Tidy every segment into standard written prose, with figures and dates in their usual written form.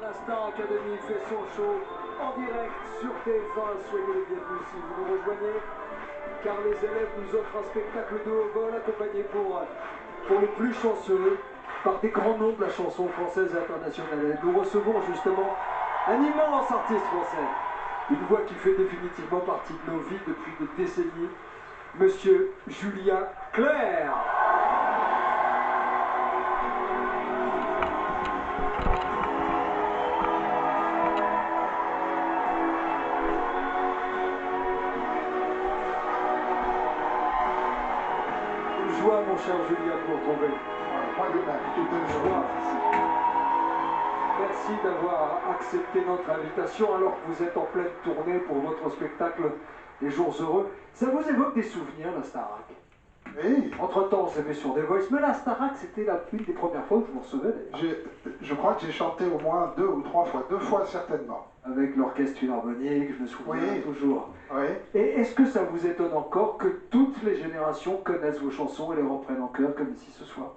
La Star Academy fait son show en direct sur TF1. Soyez les bienvenus si vous nous rejoignez, car les élèves nous offrent un spectacle de haut vol accompagné pour les plus chanceux par des grands noms de la chanson française et internationale. Et nous recevons justement un immense artiste français, une voix qui fait définitivement partie de nos vies depuis des décennies, Monsieur Julien Clerc. Joie, mon cher Julien, de vous retrouver. Pas de mal, tout de joie. Merci d'avoir accepté notre invitation alors que vous êtes en pleine tournée pour votre spectacle Les Jours Heureux. Ça vous évoque des souvenirs, la Starac? Oui. Entre-temps, on s'est vu sur The Voice, mais la Starac, c'était une des premières fois que je vous recevais, d'ailleurs. Je crois que j'ai chanté au moins 2 ou 3 fois, 2 fois certainement. Avec l'orchestre philharmonique, je me souviens toujours. Oui. Et est-ce que ça vous étonne encore que toutes les générations connaissent vos chansons et les reprennent en chœur comme ici ce soir?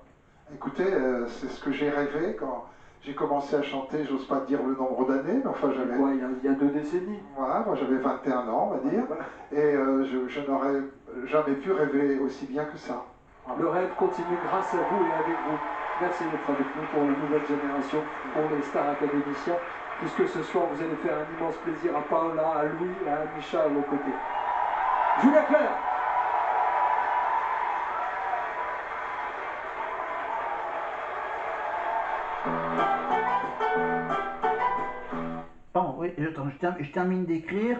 Écoutez, c'est ce que j'ai rêvé quand j'ai commencé à chanter, j'ose pas dire le nombre d'années, mais enfin j'avais... Ouais, il y a 2 décennies. Voilà, moi j'avais 21 ans, on va dire, et je n'aurais jamais pu rêver aussi bien que ça. Le rêve continue grâce à vous et avec vous. Merci d'être avec nous pour la nouvelle génération, pour les stars académiciens, puisque ce soir vous allez faire un immense plaisir à Paola, à Louis et à Anisha à vos côtés. Julien Clerc. Bon, oui, attends, je termine d'écrire.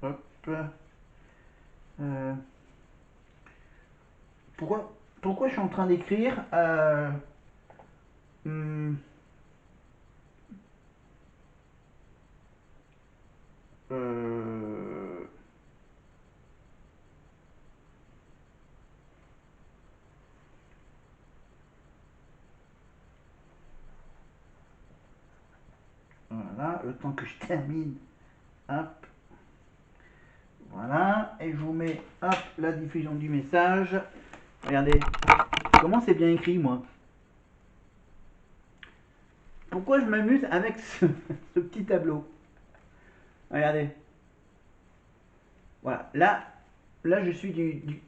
Hop. Pourquoi je suis en train d'écrire hmm, euh, Voilà, le temps que je termine. Hop. Voilà, et je vous mets hop, la diffusion du message. Regardez, comment c'est bien écrit, moi. Pourquoi je m'amuse avec ce petit tableau? Regardez. Voilà, là je suis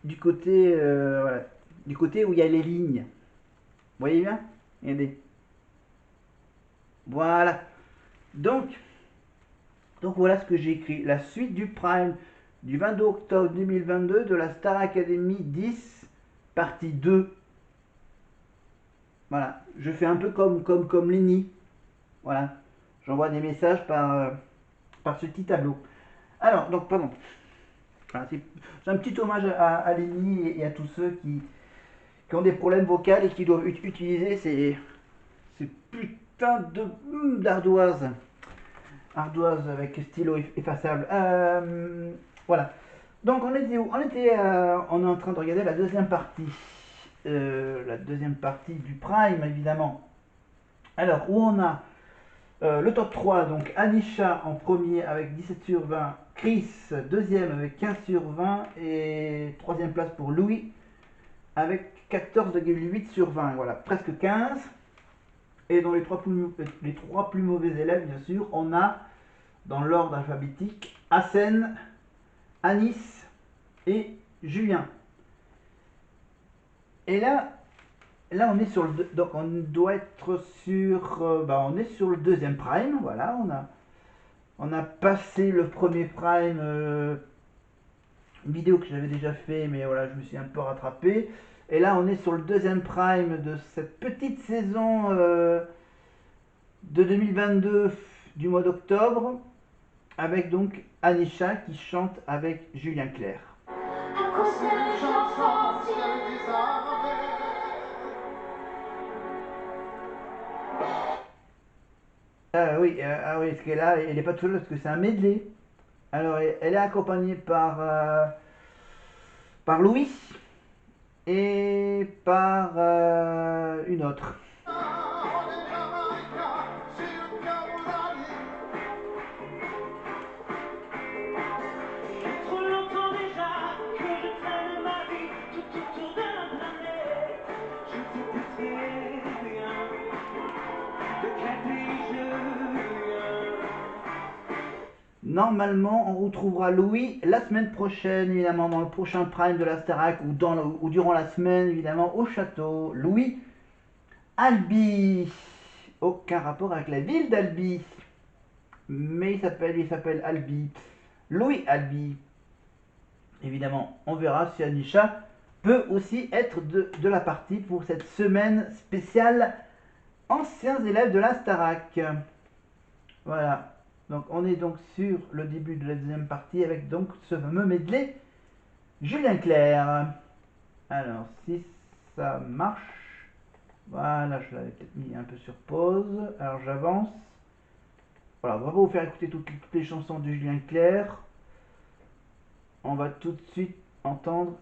du côté, voilà, du côté où il y a les lignes. Vous voyez bien? Regardez. Voilà. Donc voilà ce que j'ai écrit. La suite du Prime du 22 octobre 2022 de la Star Academy 10, partie 2. Voilà. Je fais un peu comme Lenny. Voilà. J'envoie des messages par ce petit tableau. Alors, donc, pardon. Voilà, c'est un petit hommage à Lenny et à tous ceux qui ont des problèmes vocaux et qui doivent utiliser ces putains d'ardoises. Ardoise avec stylo effaçable. Voilà. Donc on était où? On est en train de regarder la deuxième partie. La deuxième partie du Prime, évidemment. Alors, où on a le top 3, donc Anisha en premier avec 17 sur 20, Chris deuxième avec 15 sur 20 et troisième place pour Louis avec 14,8 sur 20, voilà, presque 15. Et dans les trois plus mauvais élèves, bien sûr, on a, dans l'ordre alphabétique, Hassen, Anis et Julien. Et là on est sur le, donc on doit être sur, on est sur le deuxième prime, voilà, on a passé le premier prime, une vidéo que j'avais déjà fait, mais voilà, je me suis un peu rattrapé. Et là, on est sur le deuxième prime de cette petite saison de 2022 du mois d'octobre, avec donc Anisha qui chante avec Julien Clerc. Oui, parce que là, elle n'est pas toute seule parce que c'est un medley. Alors, elle est accompagnée par Louis et par une autre. Normalement, on retrouvera Louis la semaine prochaine, évidemment, dans le prochain Prime de la Starac ou durant la semaine, évidemment, au château. Louis Albi. Aucun rapport avec la ville d'Albi. Mais il s'appelle Albi. Louis Albi. Évidemment, on verra si Anisha peut aussi être de la partie pour cette semaine spéciale anciens élèves de la Starac. Voilà. Donc on est donc sur le début de la deuxième partie avec donc ce fameux medley Julien Clerc. Alors si ça marche, voilà, je l'avais peut-être mis un peu sur pause. Alors j'avance. Voilà, on va pas vous faire écouter toutes les chansons de Julien Clerc. On va tout de suite entendre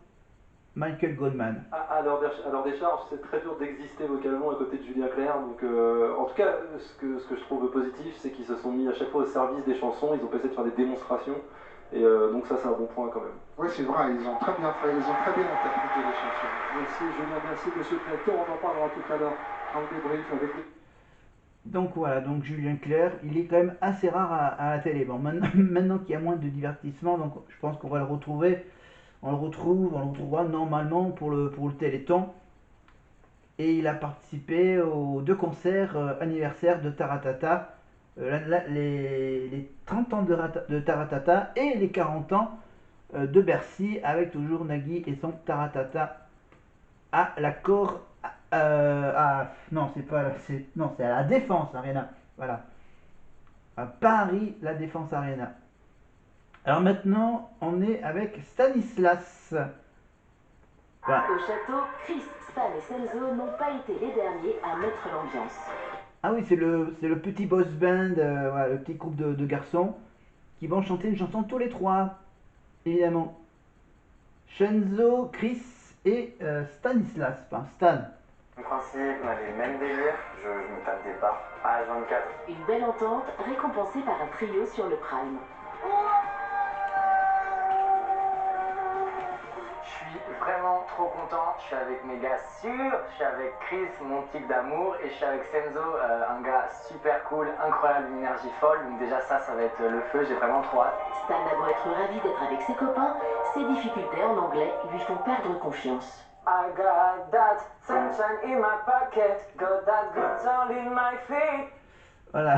Michael Goldman. Alors des charges, c'est très dur d'exister vocalement à côté de Julien Clerc. Donc, en tout cas, ce que je trouve positif, c'est qu'ils se sont mis à chaque fois au service des chansons. Ils ont essayé de faire des démonstrations. Et donc ça, c'est un bon point quand même. Oui, c'est vrai, ils ont très bien fait, ils ont très bien interprété les chansons. Merci Julien, merci Monsieur Clayton, on en parlera tout à l'heure en débrief avec les... Donc voilà, donc Julien Clerc, il est quand même assez rare à la télé. Bon, maintenant qu'il y a moins de divertissement, donc je pense qu'on va le retrouver. On le retrouvera normalement pour le Téléthon. Et il a participé aux 2 concerts anniversaires de Taratata, les 30 ans de Taratata et les 40 ans de Bercy, avec toujours Nagui et son Taratata à l'accord. Non, c'est à la Défense Arena. Voilà. À Paris, la Défense Arena. Alors maintenant, on est avec Stanislas. Voilà. Au château, Chris, Stan et Celso n'ont pas été les derniers à mettre l'ambiance. Ah oui, c'est le petit boss band, voilà, le petit groupe de garçons qui vont chanter une chanson tous les 3, évidemment. Shenzo, Chris et Stanislas, enfin Stan. En principe, on a les mêmes délires, je me tape des parts à H24. Une belle entente récompensée par un trio sur le Prime. Je suis vraiment trop content, je suis avec mes gars sûrs, je suis avec Chris, mon type d'amour, et je suis avec Senzo, un gars super cool, incroyable, une énergie folle, donc déjà ça va être le feu, j'ai vraiment trop hâte. Stan a beau être ravi d'être avec ses copains, ses difficultés en anglais lui font perdre confiance. I got that sunshine in my pocket, got that good sound in my feet. Voilà.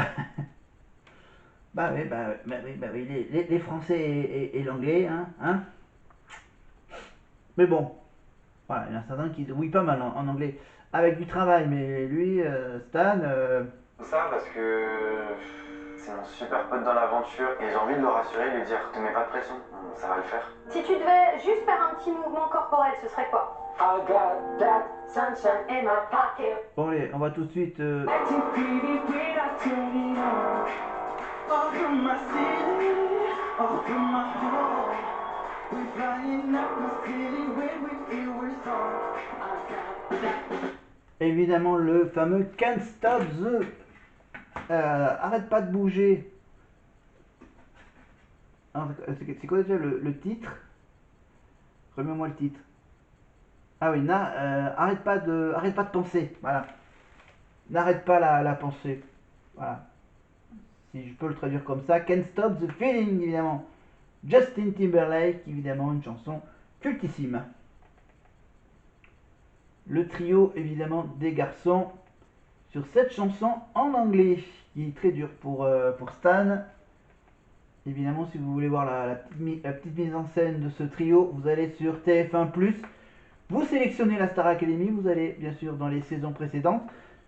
Bah oui, les Français et l'anglais, hein. Mais bon, voilà, il y en a certains qui oui pas mal en anglais, avec du travail, mais lui, Stan... Ça parce que c'est mon super pote dans l'aventure et j'ai envie de le rassurer, lui dire te mets pas de pression, ça va le faire. Si tu devais juste faire un petit mouvement corporel, ce serait quoi? I got that sunshine in my pocket. Bon allez, on va tout de suite... Évidemment le fameux Can't Stop the... arrête pas de bouger. C'est quoi déjà le titre? Remets-moi le titre. Ah oui, arrête pas de penser. Voilà. N'arrête pas la pensée. Voilà. Si je peux le traduire comme ça. Can't Stop the Feeling, évidemment. Justin Timberlake, évidemment, une chanson cultissime. Le trio, évidemment, des garçons sur cette chanson en anglais, qui est très dur pour Stan. Évidemment, si vous voulez voir la petite mise en scène de ce trio, vous allez sur TF1+. Vous sélectionnez la Star Academy, vous allez bien sûr dans les saisons précédentes.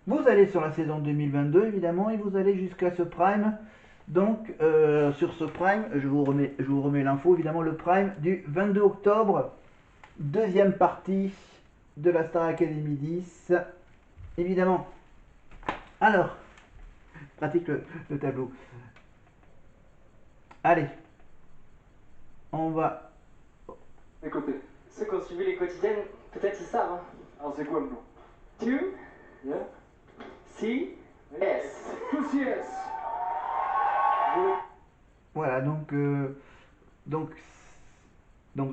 Vous allez sur la saison 2022, évidemment, et vous allez jusqu'à ce Prime. Donc, sur ce Prime, je vous remets l'info, évidemment, le Prime du 22 octobre, deuxième partie de la Star Academy 10, évidemment. Alors, pratique le tableau. Allez, on va... Écoutez, Ceux qui ont suivi les quotidiennes, peut-être ils savent. Hein. alors c'est quoi le nom? 2, Yeah. C, S. Tous yes. Voilà, donc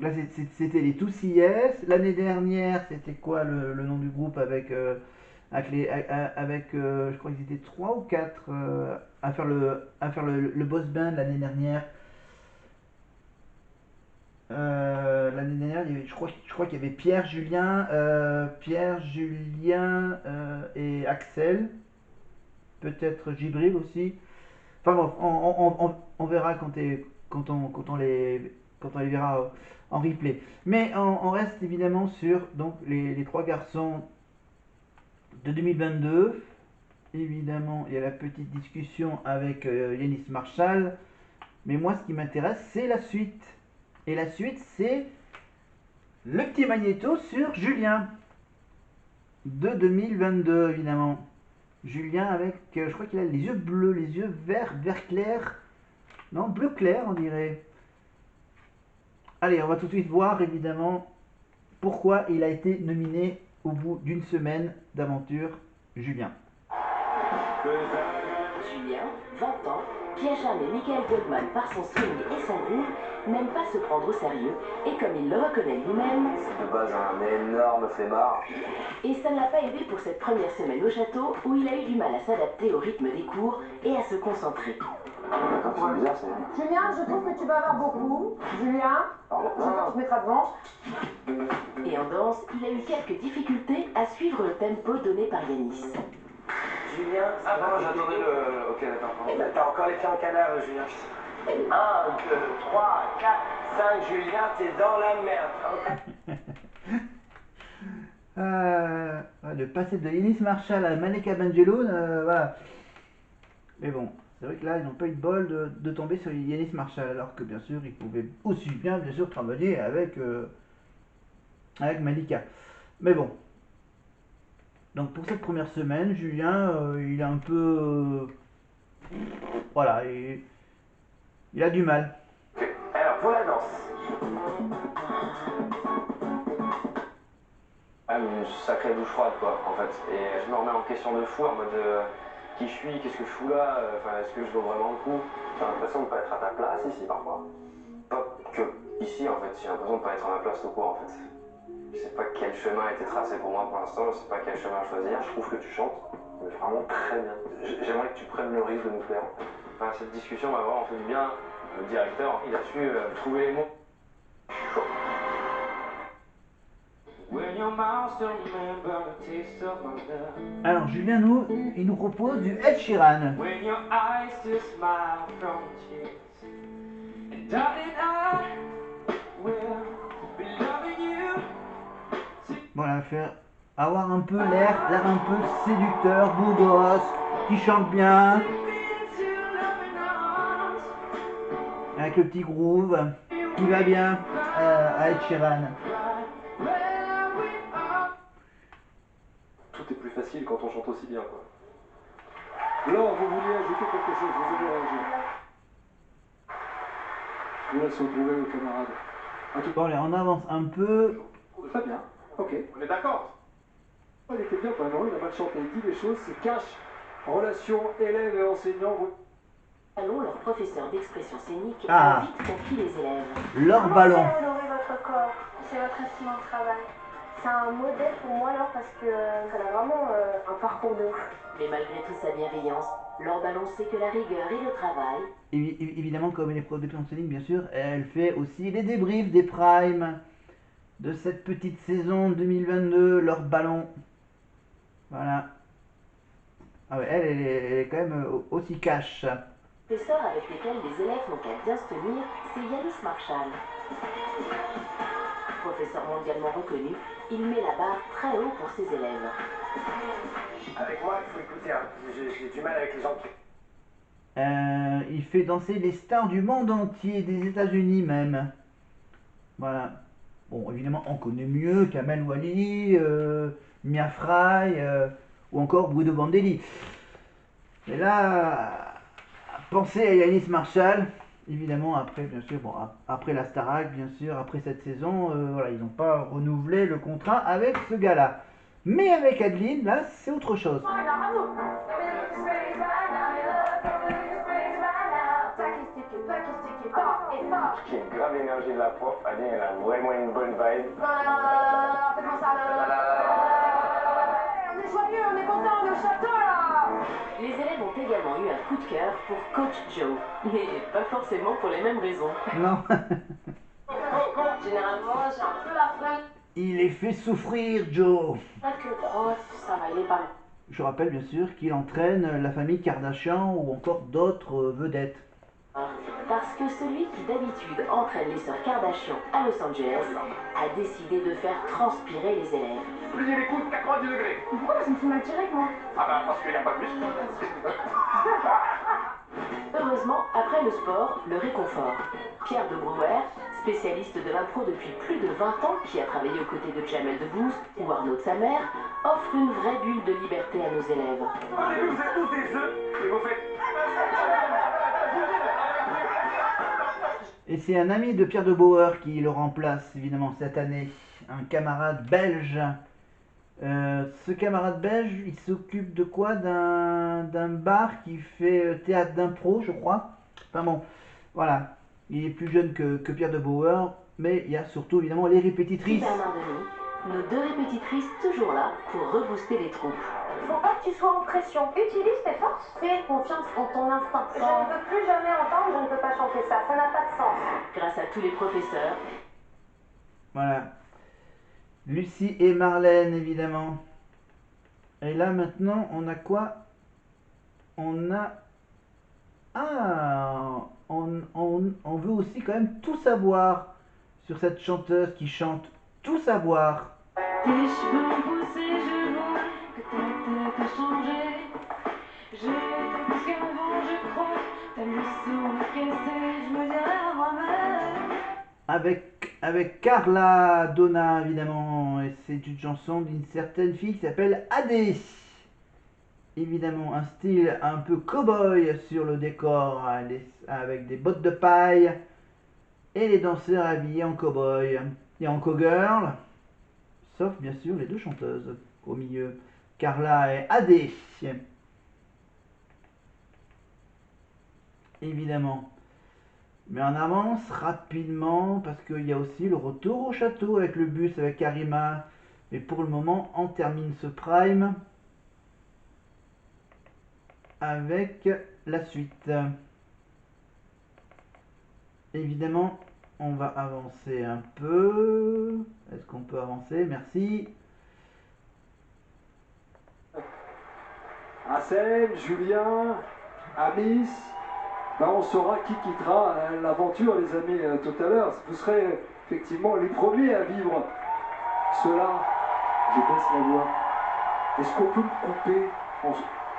là c'était les 2CS. L'année dernière, c'était quoi le nom du groupe avec je crois qu'ils étaient 3 ou 4 à faire le boss band l'année dernière. je crois qu'il y avait Pierre, Julien et Axel. Peut-être Gibril aussi. Enfin bon, on verra quand on les verra en replay. Mais on reste évidemment sur donc, les trois garçons de 2022. Évidemment, il y a la petite discussion avec Yanis Marshall. Mais moi, ce qui m'intéresse, c'est la suite. Et la suite, c'est le petit magnéto sur Julien de 2022, évidemment. Julien avec, je crois qu'il a les yeux bleus, les yeux vert clair. Non, bleu clair, on dirait. Allez, on va tout de suite voir, évidemment, pourquoi il a été nominé au bout d'une semaine d'aventure, Julien. Julien, 20 ans, qui a jamais Michael Goldman par son swing et son groove, n'aime pas se prendre au sérieux, et comme il le reconnaît lui-même, c'est de base un énorme flemmard. Et ça ne l'a pas aidé pour cette première semaine au château, où il a eu du mal à s'adapter au rythme des cours et à se concentrer. C'est bizarre, c'est... Julien, je trouve que tu bavardes beaucoup. Julien, tu te mettras devant. Et en danse, il a eu quelques difficultés à suivre le tempo donné par Yanis. Julien, ah non, j'attendais le... Ok, d'accord. T'as encore les pieds en canard, Julien. 1, 2, 3, 4, 5, Julien, t'es dans la merde. Le passé de Yanis Marshall à Malika Benjeloun, voilà. Mais bon, c'est vrai que là, ils n'ont pas eu de bol de tomber sur Yanis Marshall, alors que bien sûr, ils pouvaient aussi bien sûr, travailler avec Malika. Mais bon. Donc pour cette première semaine, Julien, il est un peu... voilà, il a du mal. Alors, pour la danse. Une sacrée douche froide, quoi, en fait. Et je me remets en question de fou, en mode qui je suis, qu'est-ce que je fous là, est-ce que je vaux vraiment le coup. J'ai l'impression de ne pas être à ta place ici, parfois. Pas que ici, en fait, j'ai l'impression de ne pas être à ma place tout court, en fait. Je sais pas quel chemin a été tracé pour moi pour l'instant, je sais pas quel chemin choisir. Je trouve que tu chantes, mais vraiment très bien. J'aimerais que tu prennes le risque de nous plaire. Enfin, cette discussion m'a vraiment fait du bien. Le directeur, il a su trouver les mots. Chaud. Alors Julien il nous propose du Ed Sheeran. Voilà, faire avoir un peu l'air un peu séducteur, beau gosse, qui chante bien, avec le petit groove, qui va bien à Ed Sheeran. Tout est plus facile quand on chante aussi bien, quoi. Laure, vous vouliez ajouter quelque chose, vous avez réagi. Je vous laisse retrouver vos camarades. Bon, allez, on avance un peu. Très bien, ok. On est d'accord. Il était bien, vraiment, il a mal chanté, il dit les choses, c'est cash, relation élève et enseignant. Allons, leur professeur d'expression scénique Ah. a vite conquis les élèves. Leur ballon. Comment honorer votre corps, c'est votre instrument de travail. C'est un modèle pour moi, Laure, parce que elle a vraiment un parcours de ouf. Mais malgré toute sa bienveillance, leur ballon sait que la rigueur et le travail. Évidemment, comme elle est prof de scénique, bien sûr, elle fait aussi les débriefs des primes de cette petite saison 2022, leur ballon. Voilà. Ah ouais, elle est quand même aussi cash. Les professeurs avec lesquels les élèves n'ont qu'à bien se tenir, c'est Yanis Marshall. Professeur mondialement reconnu, il met la barre très haut pour ses élèves. Avec moi, il faut écouter, hein. J'ai du mal avec les gens qui... Il fait danser les stars du monde entier, des États-Unis même. Voilà. Bon, évidemment, on connaît mieux Kamel Wally, Mia Fry ou encore Bruno Bandelli. Et là, pensez à Yanis Marshall. Évidemment, après, bien sûr, bon, après la Starac, bien sûr, après cette saison, voilà, ils n'ont pas renouvelé le contrat avec ce gars-là. Mais avec Adeline, là, c'est autre chose. Ce qui est grave l'énergie de la prof, Adeline, elle a vraiment une bonne vibe. Faites-moi ça. On est joyeux, on est content, on est au château là. Les élèves ont également eu un coup de cœur pour Coach Joe, mais pas forcément pour les mêmes raisons. Non. Go, Généralement, j'ai un peu la flemme. Il les fait souffrir, Joe. Peut-être que le prof, ça va, il est pas mal. Je rappelle bien sûr qu'il entraîne la famille Kardashian ou encore d'autres vedettes. Parce que celui qui d'habitude entraîne les sœurs Kardashian à Los Angeles a décidé de faire transpirer les élèves. Pliez les coudes 90 degrés. Pourquoi ça me fait mal direct, moi? Ah bah parce qu'il n'y a pas de muscle. Heureusement, après le sport, le réconfort. Pierre de Brouwer, spécialiste de l'impro depuis plus de 20 ans, qui a travaillé aux côtés de Jamel Debbouze ou Arnaud de sa mère, offre une vraie bulle de liberté à nos élèves. Au début, vous êtes tous des œufs et vous faites... Et c'est un ami de Pierre de Brouwer qui le remplace évidemment cette année, un camarade belge. Ce camarade belge, il s'occupe de quoi? D'un bar qui fait théâtre d'impro, je crois. Enfin bon, voilà. Il est plus jeune que Pierre de Brouwer, mais il y a surtout évidemment les répétitrices. Bernard Denis, nos deux répétitrices toujours là pour rebooster les troupes. Faut pas que tu sois en pression. Utilise tes forces. Fais confiance en ton instinct. Je ne peux plus jamais entendre, je ne peux pas chanter ça. Ça n'a pas de sens. Grâce à tous les professeurs. Voilà. Lucie et Marlène, évidemment. Et là, maintenant, on a quoi? On a... Ah, on veut aussi quand même tout savoir sur cette chanteuse qui chante Tout savoir. Tes cheveux ont poussé, je vois que ta tête a changé. J'ai plus qu'avant, je crois. T'as le sourire cassé, je me dirais à moi-même. Avec Carla Donna, évidemment. Et c'est une chanson d'une certaine fille qui s'appelle Adé. Évidemment, un style un peu cow-boy sur le décor, avec des bottes de paille et les danseurs habillés en cow-boy et en cow-girl, sauf bien sûr les deux chanteuses au milieu, Carla et Adé. Évidemment. Mais on avance rapidement parce qu'il y a aussi le retour au château avec le bus, avec Karima. Mais pour le moment, on termine ce prime avec la suite. Évidemment, on va avancer un peu. Est-ce qu'on peut avancer? Merci. Hassem, Julien, Amis, ben on saura qui quittera l'aventure, les amis, tout à l'heure. Vous serez effectivement les premiers à vivre cela. Je baisse la voix. Est-ce qu'on peut me couper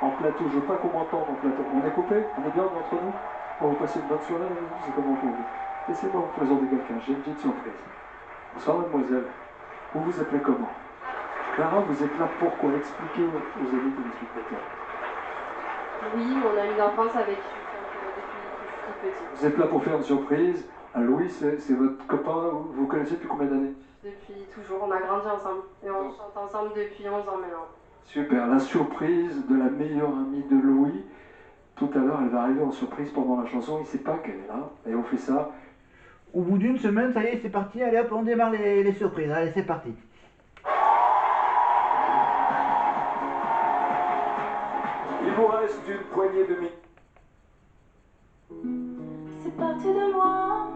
en plateau? Je veux pas qu'on m'entende en plateau. On est coupé? On est bien entre nous? On va passer une bonne soirée? C'est comment pour vous? Laissez-moi vous présenter quelqu'un. J'ai une petite surprise. Bonsoir, mademoiselle. Vous vous appelez comment? Clara, vous êtes là pour quoi? Expliquez aux amis téléspectateurs. Oui, mon ami d'enfance avec qui je suis depuis petit. Vous êtes là pour faire une surprise. Ah, Louis, c'est votre copain, vous connaissez depuis combien d'années? Depuis toujours, on a grandi ensemble. Et on chante ensemble depuis 11 ans maintenant. Super, la surprise de la meilleure amie de Louis. Tout à l'heure, elle va arriver en surprise pendant la chanson, il ne sait pas qu'elle est là. Et on fait ça. Au bout d'une semaine, ça y est, c'est parti. Allez hop, on démarre les surprises. Allez, c'est parti. Il vous reste une poignée de minutes. C'est parti de loin.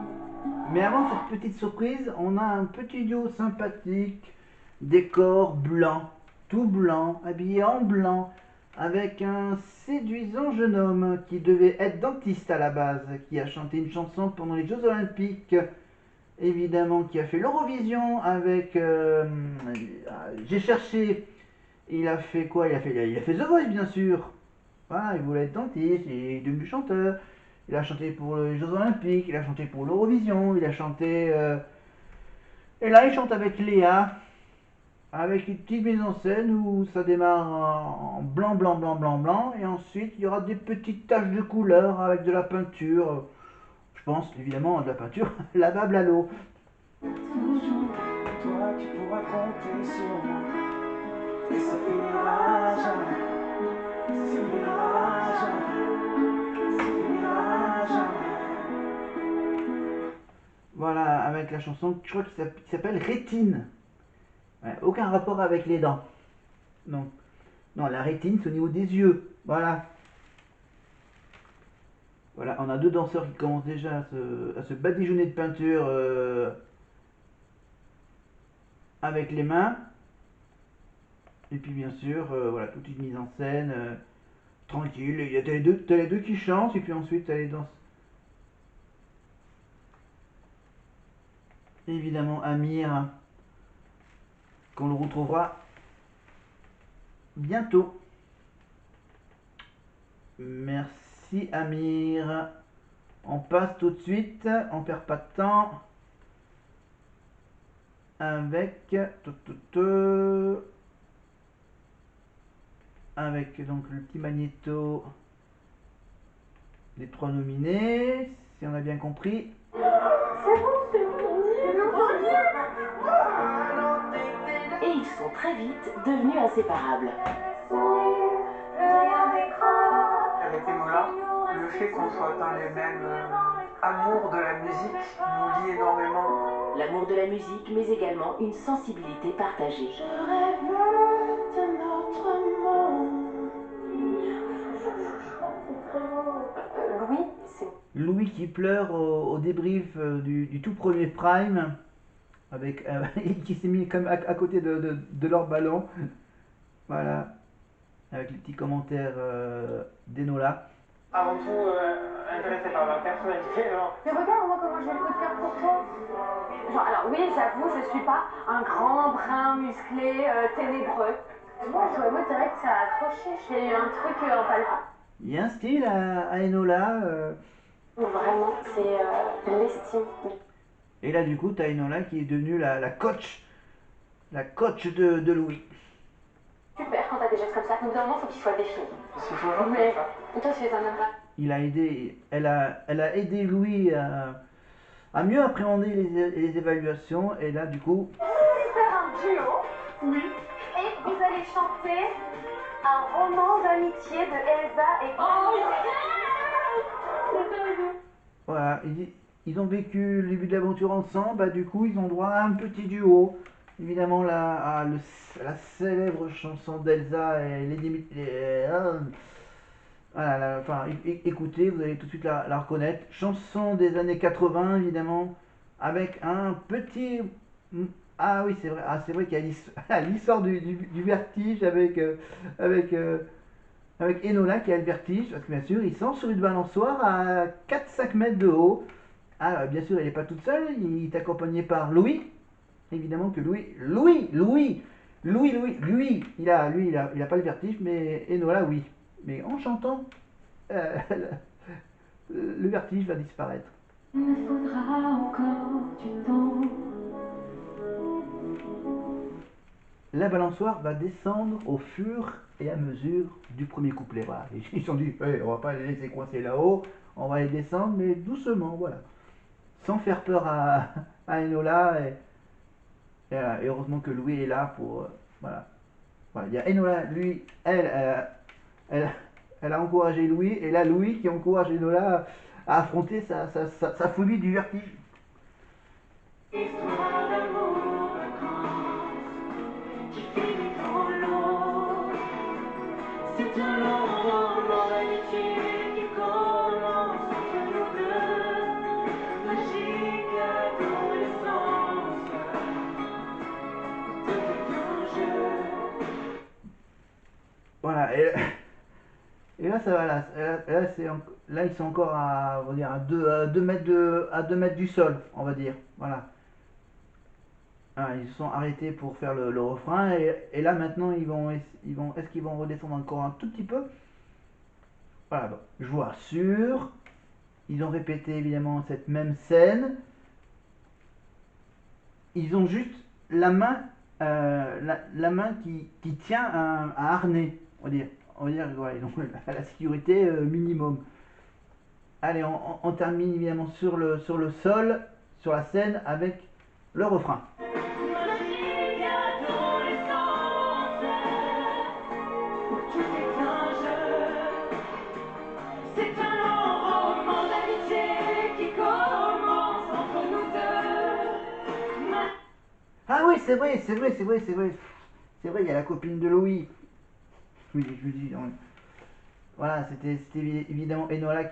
Mais avant cette petite surprise, on a un petit duo sympathique, décor blanc, tout blanc, habillé en blanc, avec un séduisant jeune homme qui devait être dentiste à la base, qui a chanté une chanson pendant les Jeux Olympiques, évidemment, qui a fait l'Eurovision avec... j'ai cherché, il a fait quoi? Il a fait The Voice, bien sûr. Voilà, il voulait être dentiste, il est devenu chanteur. Il a chanté pour les Jeux Olympiques, il a chanté pour l'Eurovision, il a chanté... Et là, il chante avec Léa, avec une petite mise en scène où ça démarre en blanc, blanc, blanc, blanc, blanc, et ensuite, il y aura des petites taches de couleur avec de la peinture. Je pense, évidemment, de la peinture lavable à l'eau. Toi, tu pourras compter sur moi. Et ça finira jamais. Ça finira jamais. Voilà, avec la chanson, je crois qu'il s'appelle Rétine. Ouais, aucun rapport avec les dents. Non. Non, la rétine, c'est au niveau des yeux. Voilà. Voilà, on a deux danseurs qui commencent déjà à se badigeonner de peinture avec les mains. Et puis bien sûr, voilà, toute une mise en scène tranquille. Il y a t'as les deux qui chantent et puis ensuite t'as les danses. Évidemment Amir, qu'on le retrouvera bientôt. Merci Amir. On passe tout de suite, on perd pas de temps. Avec avec donc le petit magnéto des 3 nominés, si on a bien compris. Et ils sont très vite devenus inséparables. Avec Enola, le fait qu'on soit dans les mêmes amours de la musique nous lie énormément. L'amour de la musique, mais également une sensibilité partagée. Je rêve d'un autre monde. Louis, c'est... Louis qui pleure au débrief du tout premier Prime, avec qui s'est mis comme à côté de leur ballon. Voilà, avec les petits commentaires d'Enola. Avant tout, intéressé par ma personnalité, genre. Mais regarde-moi comment j'ai le coup de cœur pour toi. Genre, alors oui, j'avoue, je suis pas un grand brun musclé ténébreux. Moi, c'est vrai que ça a accroché. J'ai eu un truc en palpable. Il y a un style à Enola. Vraiment, c'est l'estime. Et là, du coup, t'as Enola qui est devenue la coach de Louis. Super quand t'as des gestes comme ça. Donc, normalement, faut qu'il soit défini. C'est toujours Mais comme ça. toi, tu es un homme. Elle a aidé Louis à mieux appréhender les évaluations. Et là, du coup, Faire un duo. Oui. Et vous allez chanter un roman d'amitié de Elsa et... Oh, voilà, ils ont vécu le début de l'aventure ensemble. Bah, du coup, ils ont droit à un petit duo. Évidemment, la célèbre chanson d'Elsa et Lady... Voilà, enfin, écoutez, vous allez tout de suite la reconnaître. Chanson des années 80, évidemment, avec un petit... Ah oui, c'est vrai, vrai qu'il y a l'histoire du vertige avec Enola qui a le vertige, parce que bien sûr, ils sont sur une balançoire à 4-5 mètres de haut. Ah, bien sûr, elle n'est pas toute seule, il est accompagné par Louis. Évidemment que Louis, il a pas le vertige, mais Enola, oui. Mais en chantant, le vertige va disparaître. Il me faudra encore du temps. La balançoire va descendre au fur et à mesure du premier couplet. Voilà. Ils se sont dit, hey, on va pas les laisser coincer là-haut, on va les descendre, mais doucement, voilà. Sans faire peur à Enola. Et heureusement que Louis est là pour... voilà. Il y a Enola, lui, elle a encouragé Louis, et là Louis qui encourage Enola à affronter sa phobie du vertige. Histoire d'amour, qui finit dans l'eau. C'est un long roman d'amitié qui commence entre nous deux. Magique adolescence, tout est en jeu. Voilà, et là ça va, là ils sont encore à, on va dire, à 2 mètres du sol, on va dire, voilà. Ah, ils se sont arrêtés pour faire le refrain, et là maintenant est-ce qu'ils vont redescendre encore un tout petit peu? Voilà, bon, joie sûre. Ils ont répété évidemment cette même scène. Ils ont juste la main, la main qui tient un harnais, on va dire voilà, ils ont la sécurité minimum. Allez, on termine évidemment sur le sol, sur la scène, avec le refrain. Magique adolescence, tout est un jeu. C'est un long roman d'amitié qui commence entre nous deux. Ah oui, c'est vrai, il y a la copine de Louis. Oui, je dis, voilà, c'était évidemment Enola